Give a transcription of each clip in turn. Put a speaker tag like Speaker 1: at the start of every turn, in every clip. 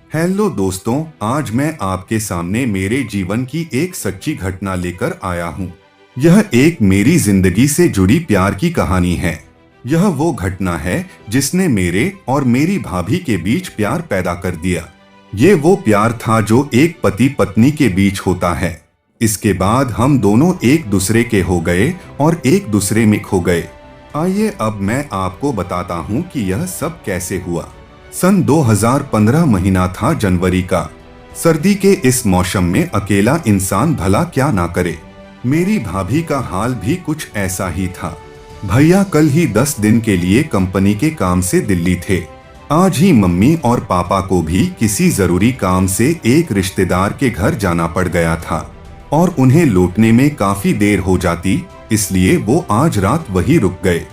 Speaker 1: Hello दोस्तों, आज मैं आपके सामने मेरे जीवन की एक सच्ची घटना लेकर आया हूँ। यह एक मेरी जिंदगी से जुड़ी प्यार की कहानी है। यह वो घटना है जिसने मेरे और मेरी भाभी के बीच प्यार पैदा कर दिया। ये वो प्यार था जो एक पति पत्नी के बीच होता है। इसके बाद हम दोनों एक दूसरे के हो गए और एक दूसरे में खो गए। आइए अब मैं आपको बताता हूँ कि यह सब कैसे हुआ। सन 2015 महीना था जनवरी का। सर्दी के इस मौसम में अकेला इंसान भला क्या ना करे। मेरी भाभी का हाल भी कुछ ऐसा ही था। भैया कल ही 10 दिन के लिए कंपनी के काम से दिल्ली थे। आज ही मम्मी और पापा को भी किसी जरूरी काम से एक रिश्तेदार के घर जाना पड़ गया था और उन्हें लौटने में काफी देर हो जाती, इसलिए वो आज रात वही रुक गए।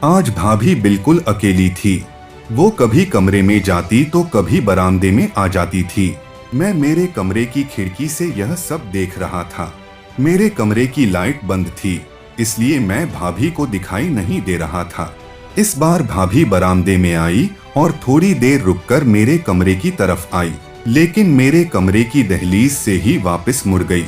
Speaker 1: आज भाभी बिल्कुल अकेली थी। वो कभी कमरे में जाती तो कभी बरामदे में आ जाती थी। मैं मेरे कमरे की खिड़की से यह सब देख रहा था। मेरे कमरे की लाइट बंद थी, इसलिए मैं भाभी को दिखाई नहीं दे रहा था। इस बार भाभी बरामदे में आई और थोड़ी देर रुककर मेरे कमरे की तरफ आई, लेकिन मेरे कमरे की दहलीज से ही वापस मुड़ गई।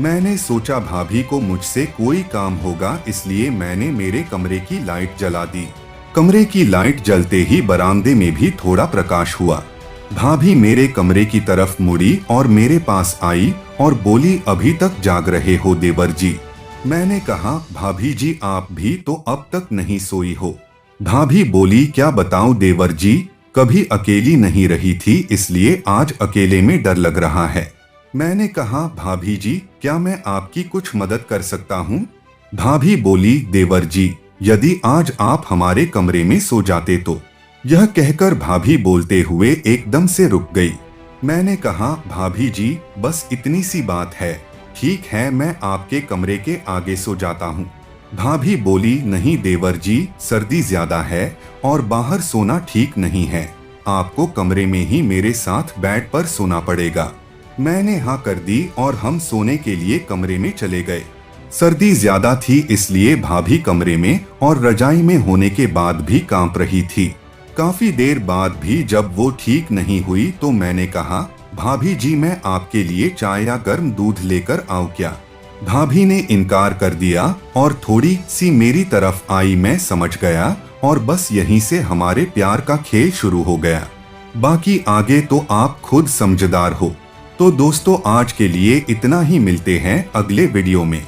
Speaker 1: मैंने सोचा भाभी को मुझसे कोई काम होगा, इसलिए मैंने मेरे कमरे की लाइट जला दी। कमरे की लाइट जलते ही बरामदे में भी थोड़ा प्रकाश हुआ। भाभी मेरे कमरे की तरफ मुड़ी और मेरे पास आई और बोली, अभी तक जाग रहे हो देवर जी? मैंने कहा, भाभी जी आप भी तो अब तक नहीं सोई हो। भाभी बोली, क्या बताऊं देवर जी, कभी अकेली नहीं रही थी, इसलिए आज अकेले में डर लग रहा है। मैंने कहा, भाभी जी क्या मैं आपकी कुछ मदद कर सकता हूँ? भाभी बोली, देवर जी यदि आज आप हमारे कमरे में सो जाते तो। यह कहकर भाभी बोलते हुए एकदम से रुक गई। मैंने कहा, भाभी जी बस इतनी सी बात है, ठीक है मैं आपके कमरे के आगे सो जाता हूँ। भाभी बोली, नहीं देवर जी, सर्दी ज्यादा है और बाहर सोना ठीक नहीं है, आपको कमरे में ही मेरे साथ बेड पर सोना पड़ेगा। मैंने हाँ कर दी और हम सोने के लिए कमरे में चले गए। सर्दी ज्यादा थी, इसलिए भाभी कमरे में और रजाई में होने के बाद भी कांप रही थी। काफी देर बाद भी जब वो ठीक नहीं हुई तो मैंने कहा, भाभी जी मैं आपके लिए चाय या गर्म दूध लेकर आऊं क्या? भाभी ने इनकार कर दिया और थोड़ी सी मेरी तरफ आई। मैं समझ गया और बस यहीं से हमारे प्यार का खेल शुरू हो गया। बाकी आगे तो आप खुद समझदार हो। तो दोस्तों आज के लिए इतना ही, मिलते हैं अगले वीडियो में।